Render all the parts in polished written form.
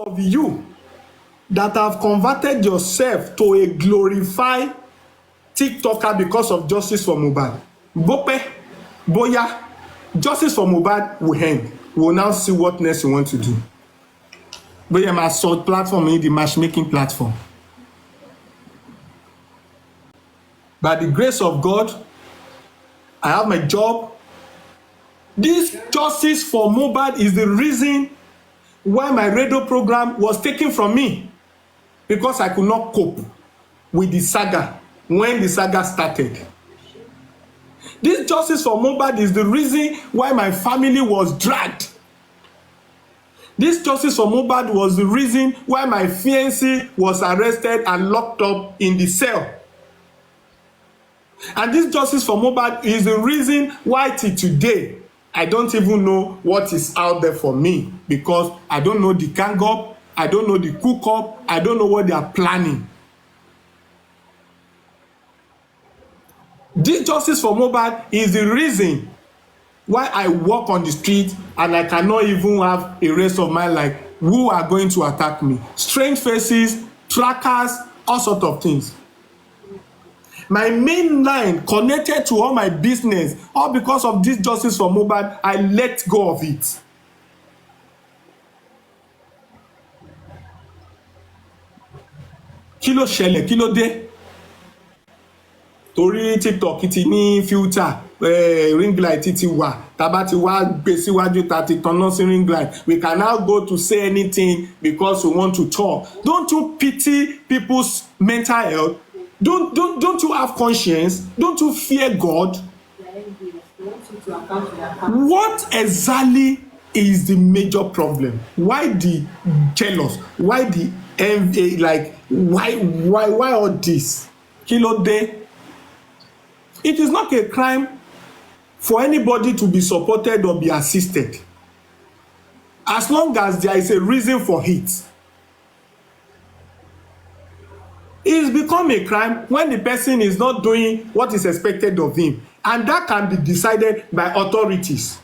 of you that have converted yourself to a glorified TikToker because of justice for Mohbad. Bope, Boya, justice for Mohbad will end. We will now see what next you want to do. Boya, my sort platform is the matchmaking platform. By the grace of God, I have my job. This justice for Mohbad is the reason why my radio program was taken from me, because I could not cope with the saga when the saga started. This justice for Mohbad is the reason why my family was dragged. This justice for Mohbad was the reason why my fiancé was arrested and locked up in the cell. And this justice for Mohbad is the reason why till today I don't even know what is out there for me, because I don't know the gang up, I don't know the cook up, I don't know what they are planning. This justice for Mohbad is the reason why I walk on the street and I cannot even have a rest of my life. Who are going to attack me? Strange faces, trackers, all sorts of things. My main line connected to all my business, all because of this justice for Mohbad, I let go of it. Kí ló ṣẹlẹ̀, kí ló dé? Torí TikTok ti ní filter, ring light ti wà, tàbá ti wá gbé síwájú tá ti tanná sí ring light. We can now go to say anything because we want to talk. Don't you pity people's mental health? Don't you have conscience? Don't you fear God? What exactly is the major problem? Why the jealous? Why the envy? Like why all this? Kí ló dé? It is not a crime for anybody to be supported or be assisted, as long as there is a reason for it. It's become a crime when the person is not doing what is expected of him, and that can be decided by authorities.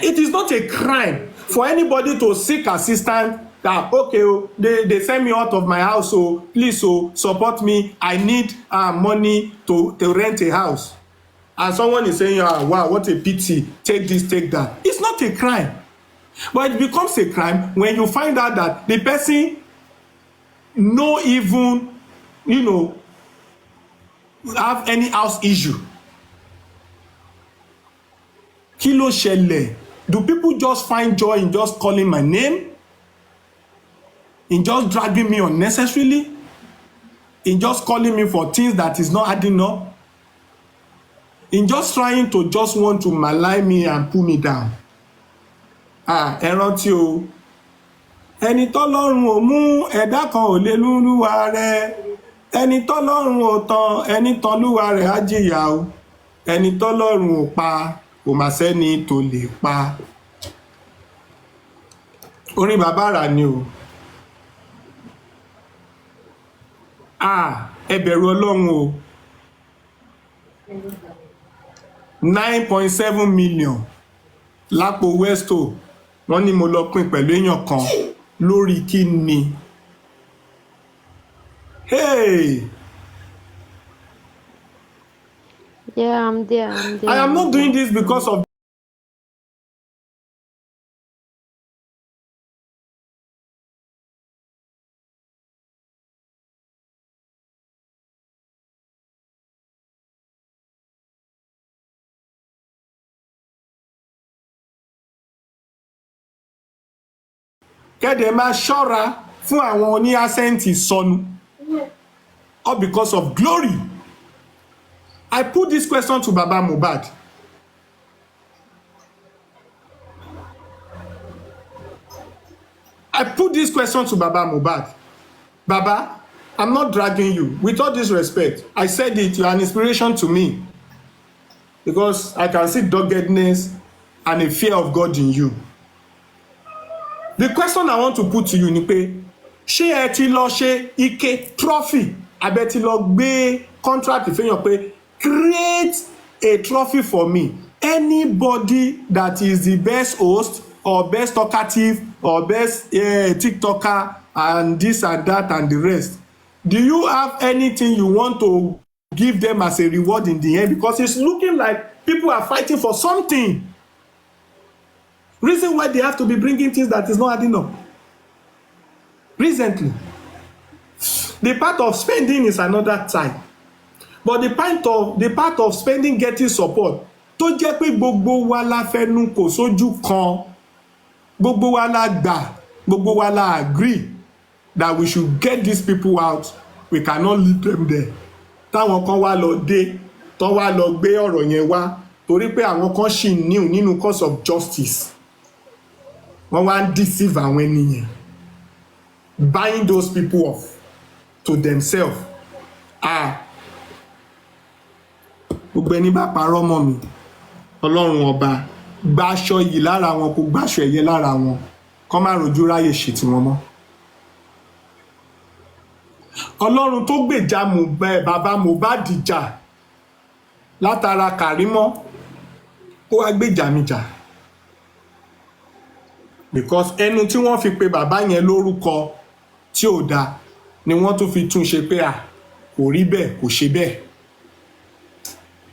It is not a crime for anybody to seek assistance that, okay, they send me out of my house, so please, support me, I need money to rent a house. And someone is saying, wow, what a pity, take this, take that. It's not a crime. But it becomes a crime when you find out that the person no even, have any house issue. Kí ló ṣẹlẹ̀? Do people just find joy in just calling my name? In just dragging me unnecessarily? In just calling me for things that is not adding up? In just trying to just want to malign me and pull me down? Ẹ rántí o, ẹni tọ́lọ́run ò mú ẹ̀dá kan ò lè lúlúwa rẹ̀, ẹni tọ́lọ́run ò tàn ẹni tọ́lúwa rẹ̀ á jìyà o, ẹni tọ́lọ́run ò pa kò mà sẹ́ni tó lè pa. Orin bàbá rà ni o. Ẹ bẹ̀rù Ọlọ́run o. 9.7 million lápò Westo wọ́n ní mo lọ pín pẹ̀lú èèyàn kan lórí kí ni. Hey! Yeah, I'm there. I am not doing this because of kẹ́dẹ̀ máa ṣọ́ra fún àwọn oní àsẹ́ǹtì sọnù, all because of glory. I put this question to Baba Mohbad. I put this question to Baba Mohbad. Baba, I'm not dragging you. With all this respect, I said it, you are an inspiration to me, because I can see doggedness and a fear of God in you. The question I want to put to you ni pé, ṣé ẹ ti lọ ṣe ike trophy abẹ́ ti lọ gbé contract fẹ́yàn pé create a trophy for me, anybody that is the best host or best talkative or best TikToker and this and that and the rest. Do you have anything you want to give them as a reward in the end? Because it's looking like people are fighting for something. Reason why they have to be bringing things that is not adding up. Recently, the part of spending is another time, but the part of spending getting support tó jẹ́ pé gbogbo wa la fẹnu kò sójú kan, gbogbo wa la gbà, gbogbo wa la agree that we should get these people out. We cannot leave them there. Táwọn kan wá lọ dé tán wá lọ gbé ọ̀rọ̀ yẹn wá torí pé àwọn kan ṣì níw nínú cause of justice, wọ́n wá ń deceive àwọn ènìyàn, buying those people off to themselves. Gbogbo ẹni bá parọ́ mọ́ mi, Ọlọ́run ọba gbàṣọ yìí lára wọn kó gbàṣọ ẹ̀yẹ lára wọn, kọ́ má rojú ráyè ṣe tiwọn mọ́. Ọlọ́run tó gbèjà bàbá mohbad jà látara Kàrímọ́, ó wá gbèjà mi jà, because ẹnu tí wọ́n fi pe bàbá yẹn lórúkọ tí ò dáa ni wọ́n tún fi tún ṣe pé kò rí bẹ́ẹ̀, kò ṣe bẹ́ẹ̀.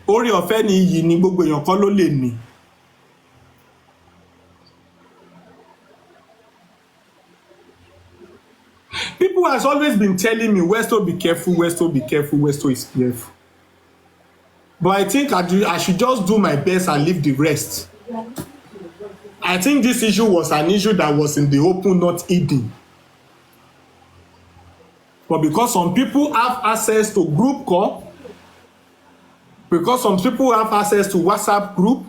Orí ọ̀fẹ́ ni iyì ni gbogbo èèyàn kọ́ ló lè ní. People has always been telling me, Westo, be careful, Westo, be careful, Westo is careful. But I think I should just do my best and leave the rest. I think this issue was an issue that was in the open, not hidden. But because some people have access to group call, because some people have access to WhatsApp group,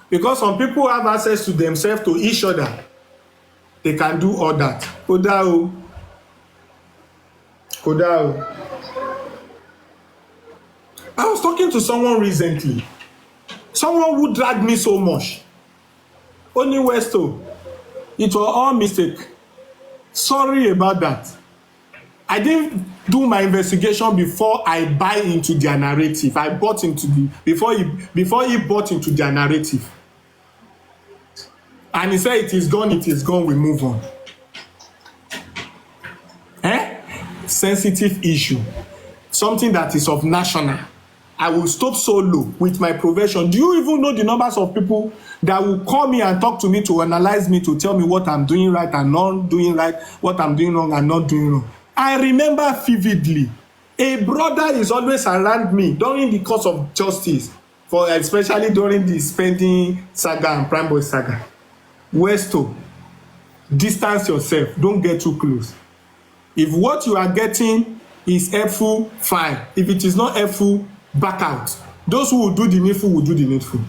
because some people have access to themselves, to each other, they can do all that. Kódà o. I was talking to someone recently, someone who dragged me so much. Only Westo, it was all mistake. Sorry about that. I didn't do my investigation before I buy into their narrative. I bought into before he bought into their narrative. And he said it is gone, we move on. Sensitive issue. Something that is of national. I will stop solo with my profession. Do you even know the numbers of people that will call me and talk to me to analyze me, to tell me what I'm doing right and not doing right, what I'm doing wrong and not doing wrong? I remember vividly, a brother is always around me during the course of justice, especially during the spending saga and Prime Boy saga. Westo, distance yourself, don't get too close. If what you are getting is helpful, fine. If it is not helpful, back out. Those who will do the needful will do the needful.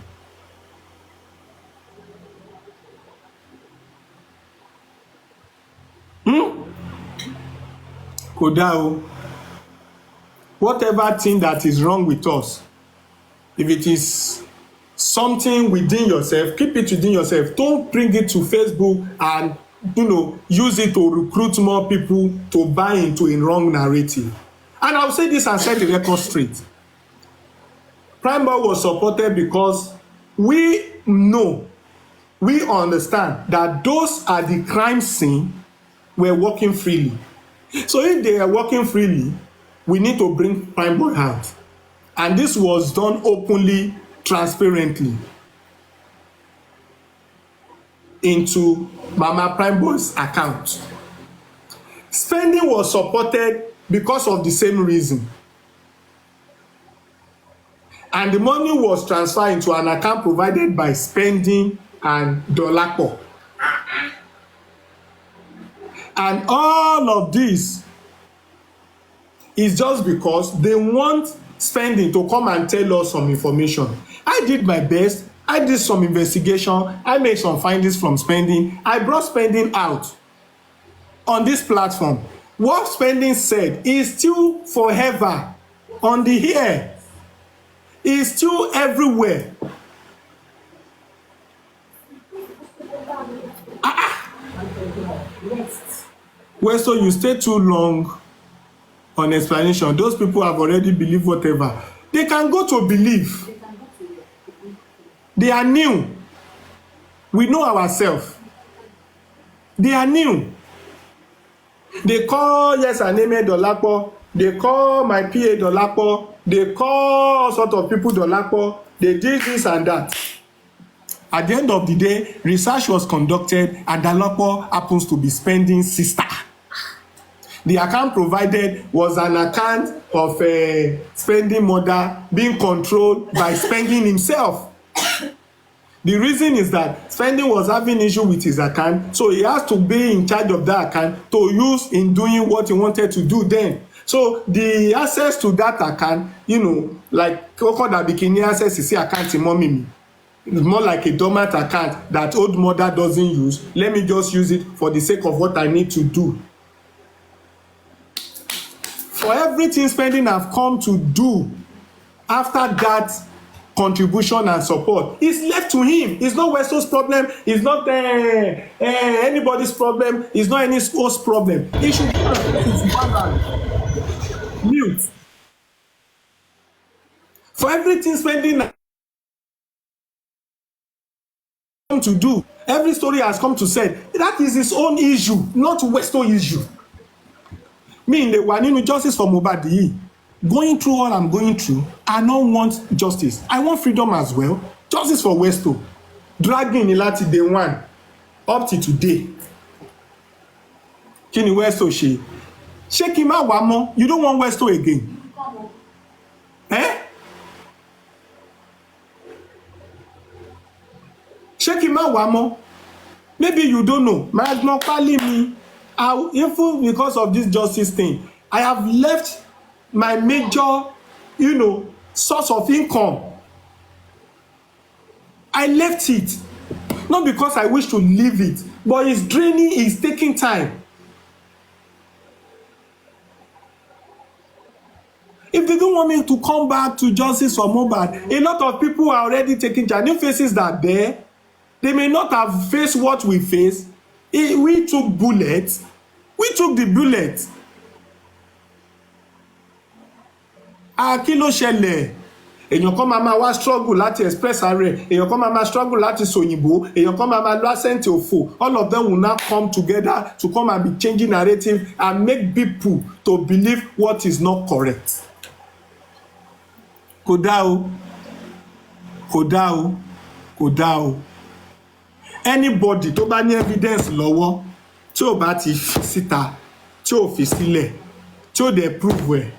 Kódà o. Whatever thing that is wrong with us, if it is something within yourself, keep it within yourself. Don't bring it to Facebook and use it to recruit more people to buy into a wrong narrative. And I'll say this and set the record straight. Prime Boy was supported because we understand that those at the crime scene were working freely. So if they are working freely, we need to bring Prime Boy out. And this was done openly, transparently, into Mama Prime Boy's account. Spending was supported because of the same reason. And the money was transferred into an account provided by Spending and Dolapo. And all of this is just because they want Spending to come and tell us some information. I did my best. I did some investigation. I made some findings from Spending. I brought Spending out on this platform. What Spending said is still forever on the air. Is still everywhere. Westo, you stay too long on explanation. Those people have already believed whatever. They can go to believe. They are new. We know ourselves. They are new. They call yes Aneme Dolapo. They call my PA Dolapo. They call all sort of people Dolapo. They did this and that. At the end of the day, research was conducted and Dolapo happens to be spending sister. The account provided was an account of a spending mother being controlled by spending himself. The reason is that spending was having issue with his account, so he has to be in charge of that account to use in doing what he wanted to do then. So the access to that account, like Koko da Bikini access is account in mommy. It's more like a dormant account that old mother doesn't use. Let me just use it for the sake of what I need to do. For everything spending have come to do after that contribution and support, it's left to him. It's not Westo's problem. It's not anybody's problem. It's not any school's problem. It should be his balance. Mute. For everything spending come to do, every story has come to say that is his own issue, not Westo issue. Me in the one in justice for mohbad yìí, going through all I'm going through, I don't want justice. I want freedom as well. Justice for Westo. Dragging ni láti day one up to today. Kí ni Westo ṣe? Ṣé kí n má wá mọ́? You don't want Westo again? Ṣé kí n má wá mọ́? Maybe you don't know. Magna Pali me. Even because of this justice thing, I have left my major, source of income. I left it. Not because I wish to leave it, but it's draining, it's taking time. If they don't want me to come back to justice for mohbad, a lot of people are already taking charge. New faces that are there, they may not have faced what we face. We took bullets. We took the bullet. Kí ló ṣẹlẹ̀? Èèyàn kan máa wá struggle láti express ààrẹ. Èèyàn kan máa struggle láti sòyìnbó. Èèyàn kan máa lo accent òfò. All of them will now come together to come and be changing narrative and make people to believe what is not correct. Kò dá o. Kò dá o. Kò dá o. Anybody tó bá ní evidence lọ́wọ́ tí ò bá ti fi síta tí ò fi sílẹ̀ tí ò dẹ̀ prove ẹ̀,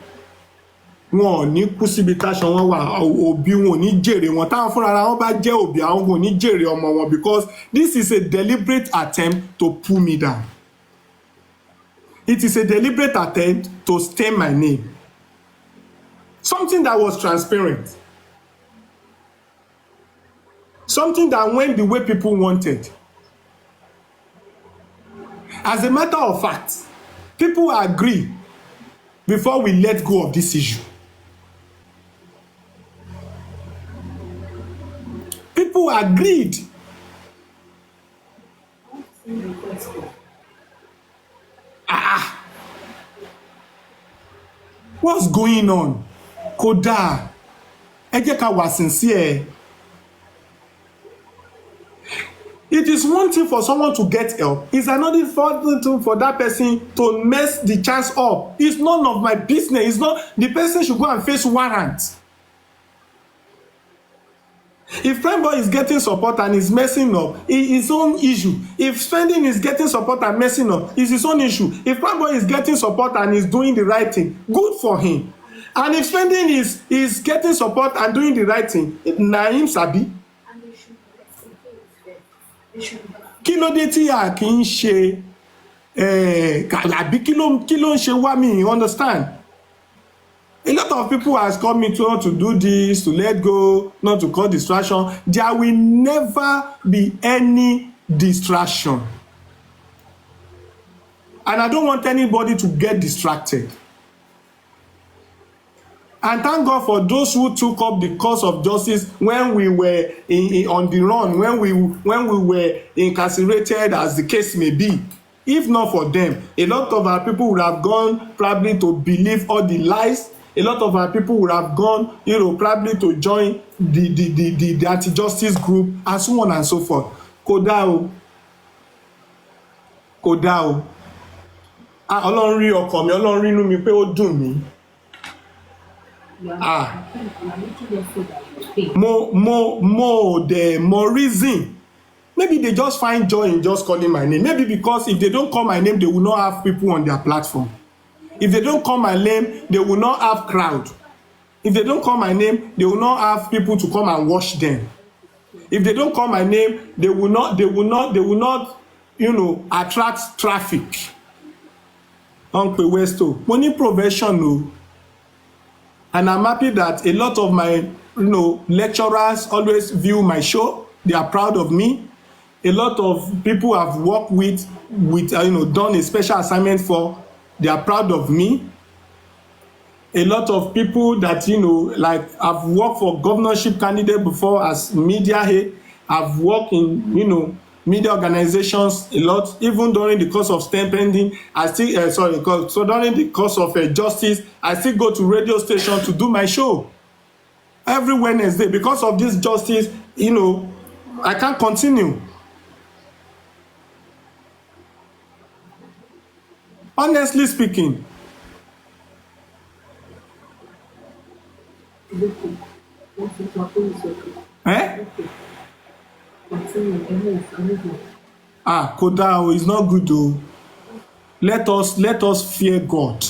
wọn ò ní kú síbi táṣọ wọn wà. Òbí wọn ò ní jèrè wọn. Táwọn fúnra wọn bá jẹ́ òbí, àwọn ò ní jèrè ọmọ wọn, because this is a deliberate attempt to pull me down. It is a deliberate attempt to stain my name. Something that was transparent. Something that went the way people wanted. As a matter of fact, people agree before we let go of this issue. People agreed. What's going on? Kódà, ẹ jẹ́ ká wà sincere. It is one thing for someone to get help. It's another thing for that person to mess the chance up. It's none of my business. It's not, the person should go and face warrant. If Primeboy is getting support and is messing up, it's his own issue. If Spending is getting support and messing up, it's his own issue. If Primeboy is getting support and is doing the right thing, good for him. And if Spending is getting support and doing the right thing, na him sabi. Kí ló dé tí a kì í ṣe àbí kí ló ń ṣe wá mi understand? A lot of people has come me to do this, to let go, not to cause distraction. There will never be any distraction. And I don't want anybody to get distracted. And thank God for those who took up the cause of justice when we were on the run, when we were incarcerated, as the case may be. If not for them, a lot of our people would have gone probably to believe all the lies. A lot of our people would have gone, probably to join the anti-justice group and so on and so forth. kò dáa o, kò dáa o. Ọlọ́run rí ọkàn mi, Ọlọ́run rí inú mi pé ó dùn mí. Mo dẹ̀ mọ reason. Maybe they just find joy in just calling my name. Maybe because if they don't call my name, they will not have people on their platform. If they don't call my name, they will not have crowd. If they don't call my name, they will not have people to come and watch them. If they don't call my name, they will not, attract traffic. Uncle Westo, money profession, no. And I'm happy that a lot of my, lecturers always view my show. They are proud of me. A lot of people I've worked with done a special assignment for, they are proud of me. A lot of people that, like I've worked for governorship candidate before as media head. I've worked in, media organizations a lot. Even during the course of STEM pending, during the course of justice, I still go to radio station to do my show every Wednesday. Because of this justice, I can't continue. Honestly speaking. Kódà o, it's not good o. Let us fear God.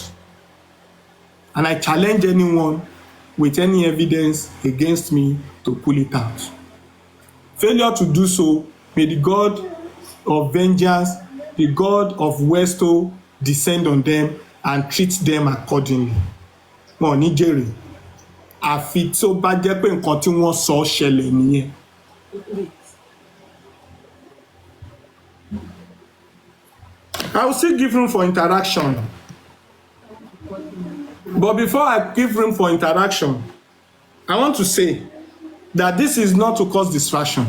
And I challenge anyone with any evidence against me to pull it out. Failure to do so, may the God of vengeance, the God of Westo, descend on them and treat them accordingly. Wọn ò ní jèrè. Àfi tí ó bá jẹ́ pé nǹkan tí wọ́n sọ ṣẹlẹ̀ nìyẹn. I will still give room for interaction. But before I give room for interaction, I want to say that this is not to cause distraction.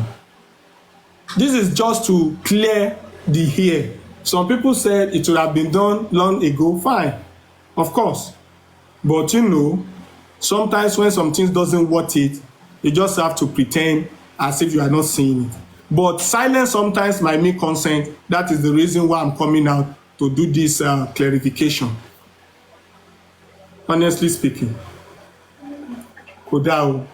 This is just to clear the air. Some people said it would have been done long ago. Fine, of course. But sometimes when some things doesn't worth it, you just have to pretend as if you are not seeing it. But silence sometimes might make consent. That is the reason why I'm coming out to do this clarification. Honestly speaking, kódà o.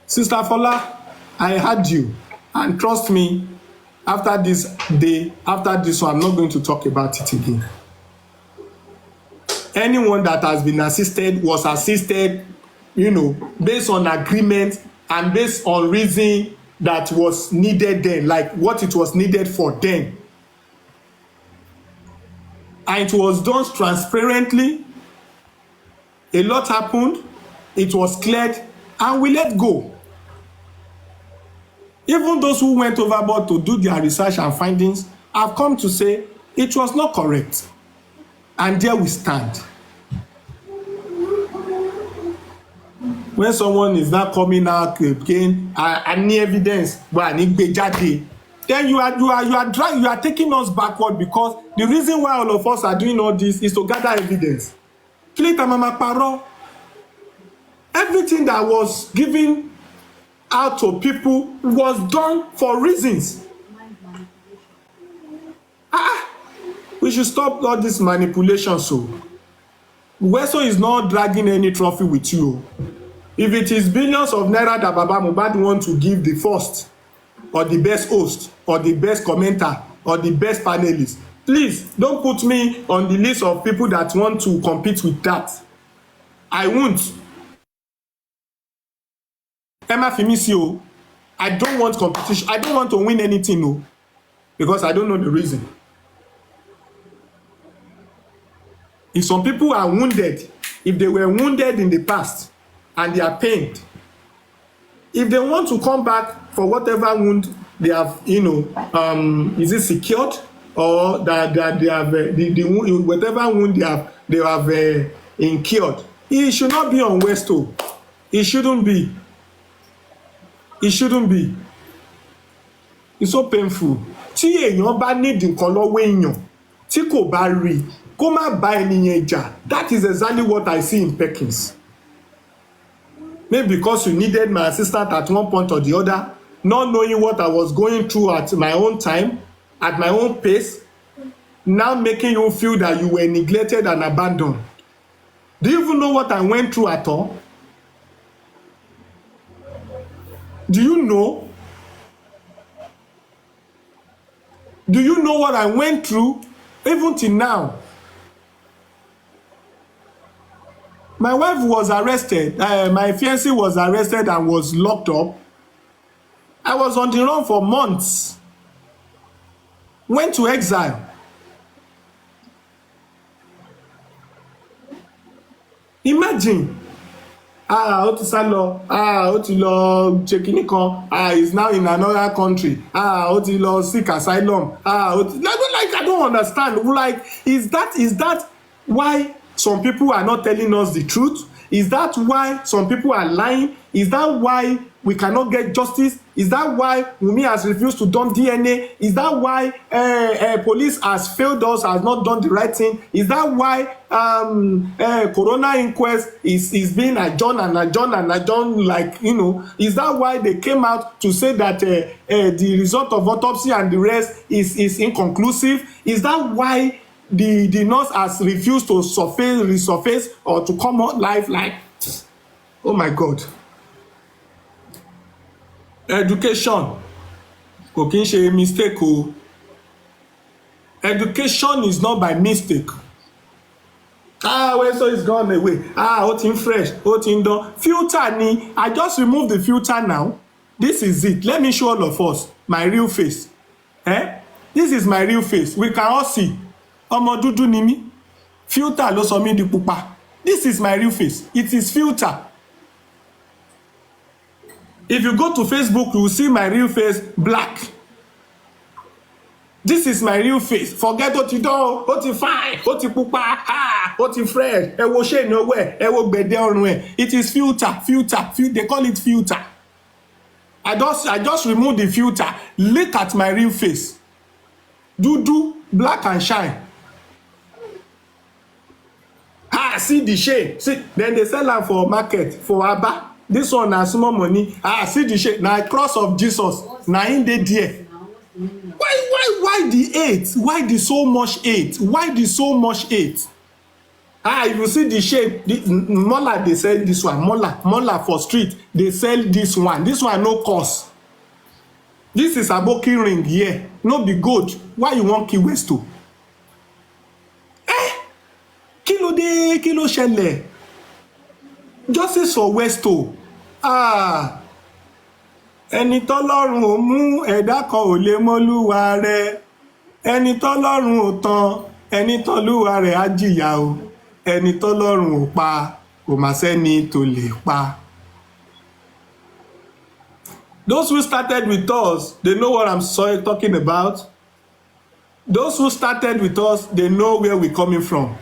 Sister Fola, I heard you, and trust me, after this one, I'm not going to talk about it again. Anyone that has been assisted was assisted, based on agreement and based on reason that was needed then, like what it was needed for then. And it was done transparently. A lot happened. It was cleared, and we let go. Even those who went overboard to do their research and findings have come to say it was not correct. And there we stand. When someone is not coming out again, any evidence, then you are taking us backward, because the reason why all of us are doing all this is to gather evidence. Everything that was given out to people was done for reasons. We should stop all this manipulation. So Westo is not dragging any trophy with you. If it is billions of naira that Baba Mohbad want to give the first or the best host or the best commenter or the best panelist, please don't put me on the list of people that want to compete with that. I won't. Emma Fimisio, I don't want competition. I don't want to win anything, no, because I don't know the reason. If some people are wounded, if they were wounded in the past and they are pained, if they want to come back for whatever wound they have, is it secured, or that they have the whatever wound they have incurred, it should not be on Westo. It shouldn't be. It shouldn't be. It's so painful. Tí èèyàn bá need nǹkan lọ́wọ́ èèyàn, tí kò bá rí kó má bá ẹni yẹn jà. That is exactly what I see in Perkins. Maybe because you needed my assistant at one point or the other, not knowing what I was going through at my own time, at my own pace, now making you feel that you were neglected and abandoned. Do you even know what I went through at all? Do you know? Do you know what I went through even till now? My wife was arrested. My fiancé was arrested and was locked up. I was on the run for months. Went to exile. Imagine. Ó ti sá lọ. Ó ti lọ ṣe kinní kan. He's now in another country. Ó ti lọ seek asylum. Like I don't understand. Like, is that why some people are not telling us the truth? Is that why some people are lying? Is that why we cannot get justice? Is that why Wunmi has refused to do DNA? Is that why police has failed us, has not done the right thing? Is that why corona inquest is being adjourned, like, you know? Is that why they came out to say that the result of autopsy and the rest is inconclusive? Is that why the nurse has refused to resurface or to come out live? Like, oh my God. Education kò kí ń ṣe mistake o. Education is not by mistake. Well, so it's gone away. Ó ti ń fresh, ó ti ń dán. Filter ni. I just remove the filter now. This is it. Let me show all of us my real face. This is my real face. We can all see. Ọmọ dúdú ni mí. Filter ló sọ mí di pupa. This is my real face. It is filter. If you go to Facebook, you will see my real face black. This is my real face. Forget ó ti dán, ó ti fine, ó ti pupa, ó ti fresh. Ẹ wo ṣe ìnáwó ẹ̀, ẹ wo gbẹ̀dẹ̀ ọrùn ẹ̀. It is filter. They call it filter. I just remove the filter. Look at my real face. Dúdú, black and shine. See the shade. See, then they sell am for market for Aba. This one na small money. See the shade. Na cross of Jesus. Na him dey there. Why the hate? Why the so much hate? Why the so much hate? If you see the shape, Mola dey sell this one. Mola for street dey sell this one. This one no cost. This is aboki ring here. No be gold. Why you wan kill Westo? Kí ló dé? Kí ló ṣẹlẹ̀? Justice for Westo. Ẹni tọ́lọ́run ò mú ẹ̀dá kan ò lè mọ́lúwa rẹ̀. Ẹni tọ́lọ́run ò tán, ẹni tọ́lúwa rẹ̀ á jìyà o. Ẹni tọ́lọ́run ò pa, kò mà sẹ́ni tó lè pa. Those who started with us, they know what I'm talking about. Those who started with us, they know where we're coming from.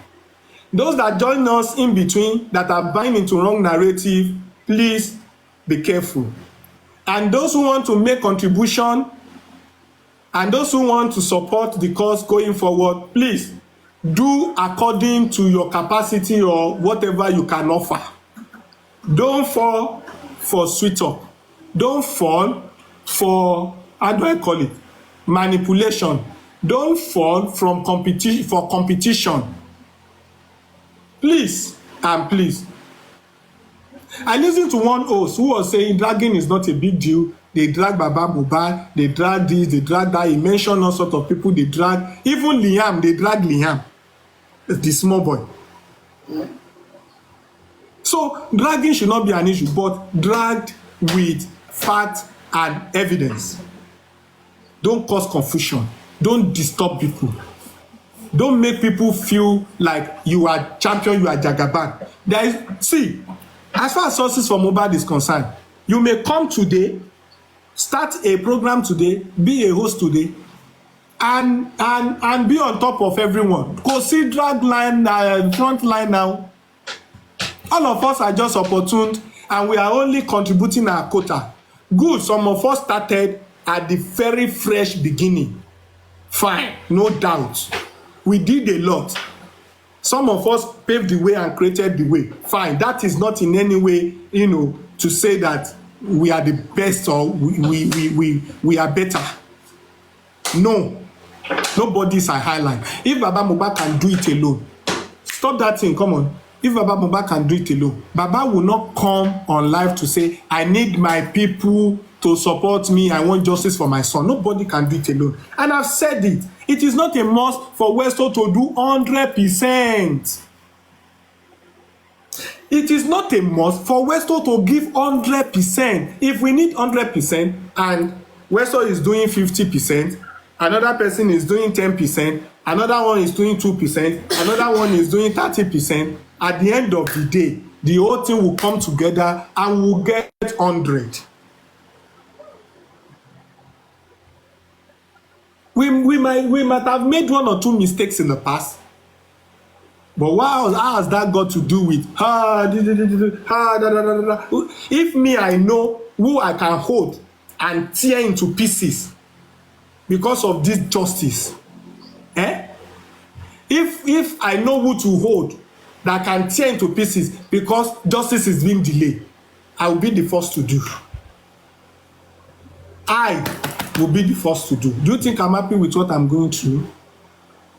Those that join us in between, that are buying into wrong narrative, please be careful. And those who want to make contribution, and those who want to support the cause going forward, please do according to your capacity or whatever you can offer. Don't fall for sweet talk. Don't fall for, how do I call it, manipulation. Don't fall from competition. Please and please. I listened to one host who was saying dragging is not a big deal. They drag Baba Mohbad, they drag this, they drag that. He mentioned all sorts of people they drag. Even Liam, they drag Liam, the small boy. So dragging should not be an issue, but dragged with fact and evidence. Don't cause confusion. Don't disturb people. Don't make people feel like you are champion, you are Jagaban. See, as far as sources for Mohbad is concerned, you may come today, start a program today, be a host today, and be on top of everyone. Go see drag line, front line now. All of us are just opportune, and we are only contributing our quota. Good, some of us started at the very fresh beginning. Fine, no doubt. We did a lot. Some of us paved the way and created the way. Fine. That is not in any way, to say that we are the best or we are better. No. Nobody is a highlight. If Baba Mohbad can do it alone, stop that thing, come on. If Baba Mohbad can do it alone, Baba will not come on live to say, I need my people to support me, I want justice for my son. Nobody can do it alone. And I've said it. It is not a must for Westo to do 100%. It is not a must for Westo to give 100%. If we need 100% and Westo is doing 50%, another person is doing 10%, another one is doing 2%, another one is doing 30%, at the end of the day, the whole thing will come together and we'll get 100. We might have made one or two mistakes in the past, but how has that got to do with if me, I know who I can hold and tear into pieces because of this justice, if I know who to hold that can tear into pieces because justice is being delayed, I will be the first to do. I will be the first to do. Do you think I'm happy with what I'm going through?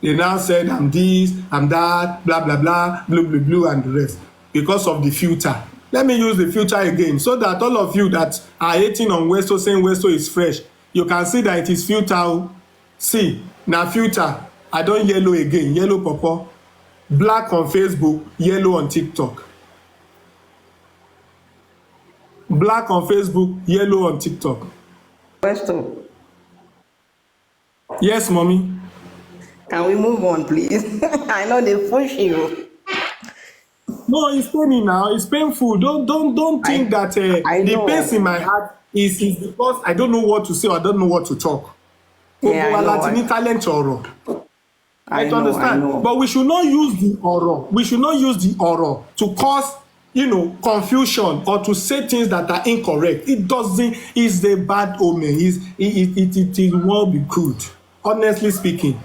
They now said I'm this, I'm that, blah, blah, blah, blue, blue, blue, and the rest. Because of the filter. Let me use the filter again so that all of you that are hating on Westo, saying Westo is fresh, you can see that it is filter. See, now filter. I don't yellow again, yellow purple. Black on Facebook, yellow on TikTok. Black on Facebook, yellow on TikTok. Westo, Yes, mommy. can we move on, please? I know they push you. No, it's paining now. It's painful. Don't think that I the know. pain in my heart is because I don't know what to say or I don't know what to talk. Yeah, I know. Latin talent or I to know, understand. I know. But we should not use the horror. We should not use the horror to cause confusion or to say things that are incorrect. It doesn't. It's a bad omen. It won't be good. Honestly speaking.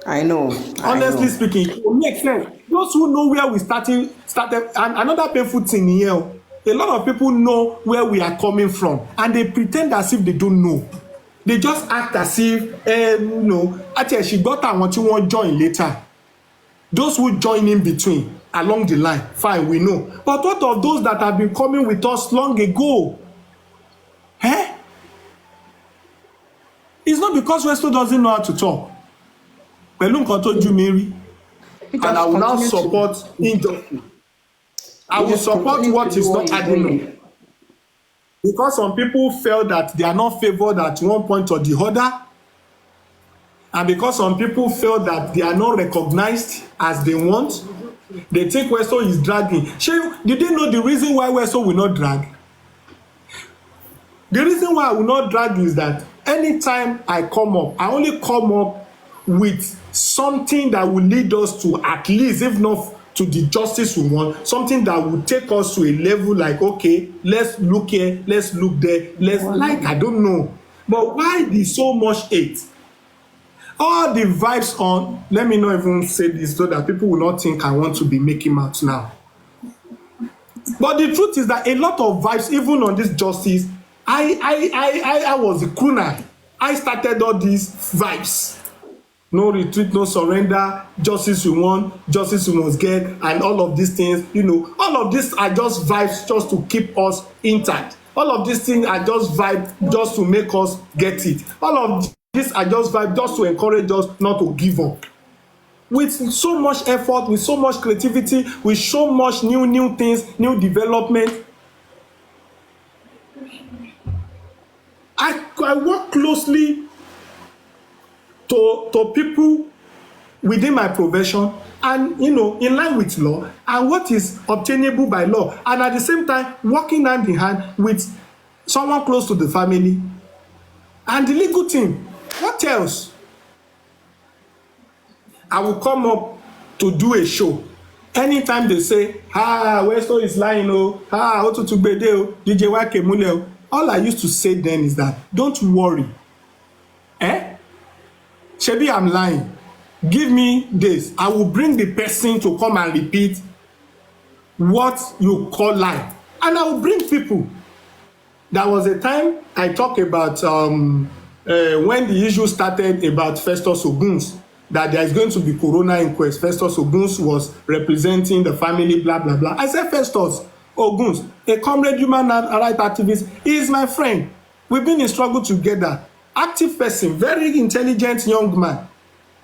I know. Honestly speaking, it will make sense. Those who know where we started, and another painful thing here, a lot of people know where we are coming from, and they pretend as if they don't know. They just act as if, actually, she got her what you want join later. Those who join in between, along the line, fine, we know. But what of those that have been coming with us long ago? It's not because Westo doesn't know how to talk. Pẹ̀lú nǹkan tó jú mi rí, and I will now support injustice. I will support what is not adding up. Because some people felt that they are not favored at one point or the other, and because some people felt that they are not recognized as they want, they think Westo is dragging. Did they know the reason why Westo will not drag? The reason why I will not drag is that anytime I come up, I only come up with something that will lead us to, at least if not to the justice we want, something that will take us to a level like, okay, let's look here, let's look there, I don't know. But why there's so much hate? All the vibes on, let me not even say this so that people will not think I want to be making mouth now. But the truth is that a lot of vibes, even on this justice, I was the crooner. I started all these vibes. No retreat, no surrender, justice we want, justice we must get, and all of these things, all of these are just vibes just to keep us intact. All of these things are just vibes just to make us get it. All of these are just vibes just to encourage us not to give up. With so much effort, with so much creativity, with so much new things, new development, I work closely to people within my profession and in line with law and what is obtainable by law, and at the same time working hand in hand with someone close to the family and the legal team. What else? I will come up to do a show. Anytime they say, Westo is lying, Otutugbede, DJ Wake Mule, all I used to say then is that don't worry. Shebi, I'm lying. give me this, I will bring the person to come and repeat what you call life, and I will bring people. There was a time I talk about when the issue started about Festus Oguns, that there is going to be coroner inquest. Festus Oguns was representing the family, blah blah blah. I said Festus Oguns, a comrade human rights activist, he is my friend. We've been in struggle together. Active person, very intelligent young man.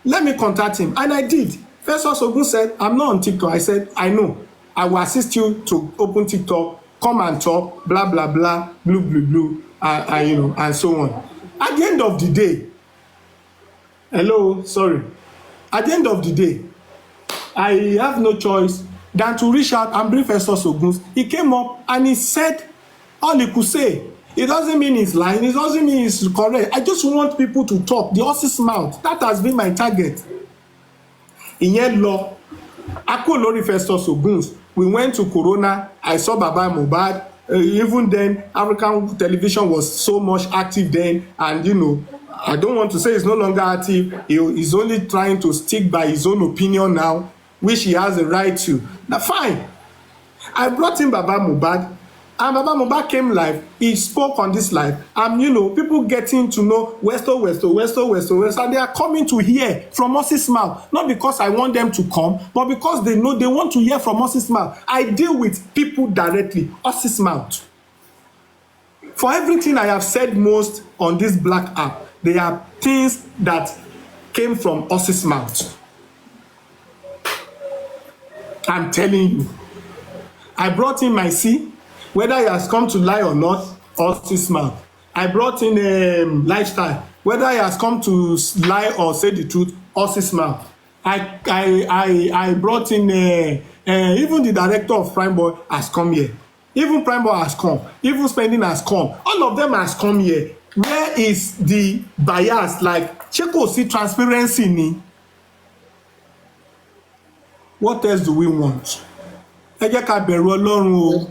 Let me contact him, and I did. Festus Ogun said, I'm not on TikTok. I said, I know. I will assist you to open TikTok, come and talk, blah blah blah, blue blue blue, you know, and so on. At the end of the day, hello, sorry. At the end of the day, I have no choice than to reach out and bring Festus Ogun. He came up and he said all he could say. It doesn't mean he's lying. It doesn't mean he's correct. I just want people to talk. The horse's mouth. That has been my target. Ìyẹn lọ. A kúrò lórí Festus Oguns. We went to Corona. I saw Baba Mohbad. Even then, African television was so much active then. And, you know, I don't want to say he's no longer active. He's only trying to stick by his own opinion now, which he has a right to. Now, fine. I brought in Baba Mohbad. And Baba Mohbad came live. He spoke on this live. And, you know, people getting to know Westo. And they are coming to hear from Moses' mouth. Not because I want them to come, but because they know they want to hear from Moses' mouth. I deal with people directly. Moses' mouth. For everything I have said most on this black app, there are things that came from Moses' mouth. I'm telling you. I brought in my C. Whether he has come to lie or not, Moses' mouth. I brought in lifestyle. Whether he has come to lie or say the truth, Moses' mouth. I brought in even the director of Prime Boy has come here. Even Prime Boy has come. Even Spending has come. All of them has come here. Where is the bias? Like, ṣé kò sí transparency ni? What else do we want? Ẹ jẹ́ ká bẹ̀rù Ọlọ́run o.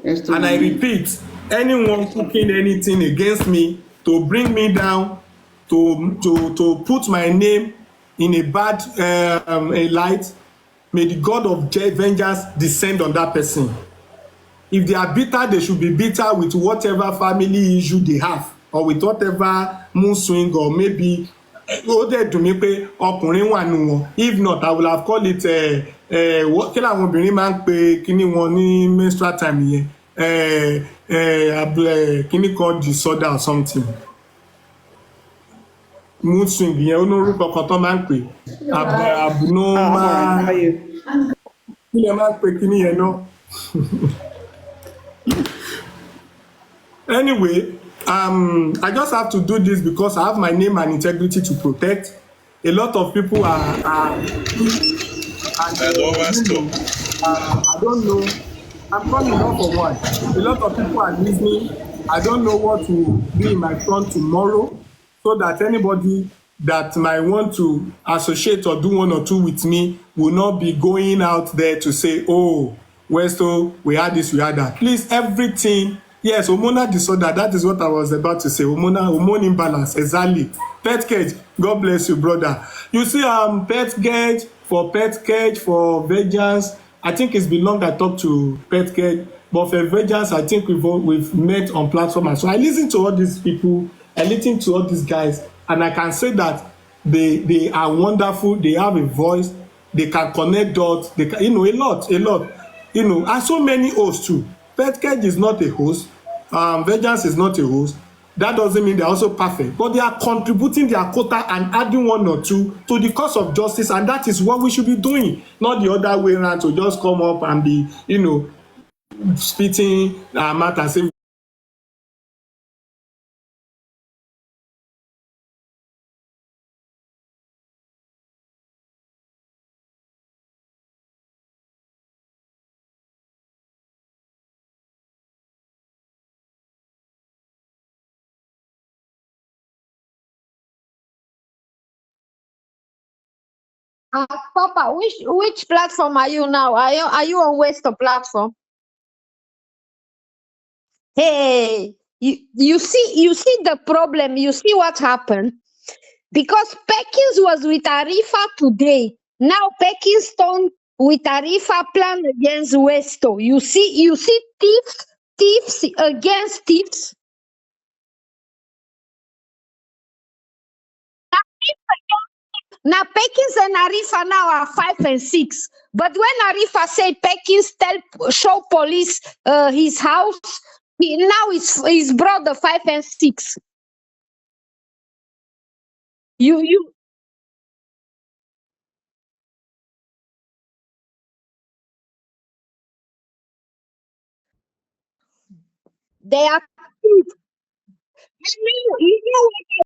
And I repeat, anyone cooking anything against me to bring me down, to put my name in a bad a light, may the God of vengeance descend on that person. If they are bitter, they should be bitter with whatever family issue they have, or with whatever mood swing, or maybe ó dẹ̀ dùn mí pé ọkùnrin wà nù wọn. If not, I will have called it kí làwọn obìnrin máa ń pe kíní wọn ní menstrual time yẹn, kíní called disorder or something, mood swing yẹn ó ní orúkọ kan tó máa ń pè abnormal, kí lè máa ń pe kíní yẹn náà. Anyway, I just have to do this because I have my name and integrity to protect. A lot of people I don't know. I'm coming up for one. A lot of people are listening. I don't know what to be in my front tomorrow, so that anybody that might want to associate or do one or two with me will not be going out there to say, oh, Westo, we had this, we had that. Please, everything. Yes, hormonal disorder, that is what I was about to say. Hormone imbalance, exactly. Pet cage, God bless you, brother. You see, pet cage, for vengeance, I think it's been long I talked to pet cage, but for vengeance, I think we've met on platform. And so I listen to all these people, I listen to all these guys, and I can say that they are wonderful, they have a voice, they can connect dots, they can, a lot, and so many hosts too. Petcage is not a host. Vengeance is not a host. That doesn't mean they're also perfect, but they are contributing their quota and adding one or two to the cause of justice, and that is what we should be doing, not the other way around, to just come up and be, spitting mouth and say. Papa, which platform are you now? Are you on Westo platform? Hey, you see the problem. You see what happened. because Perkins was with Arifa today. Now Perkins turned with Arifa plan against Westo. You see thieves against thieves. Now Perkins and Arifa now are 5 and 6. But when Arifa said Perkins show police his house, now his brother 5 and 6. You they are thieves. You know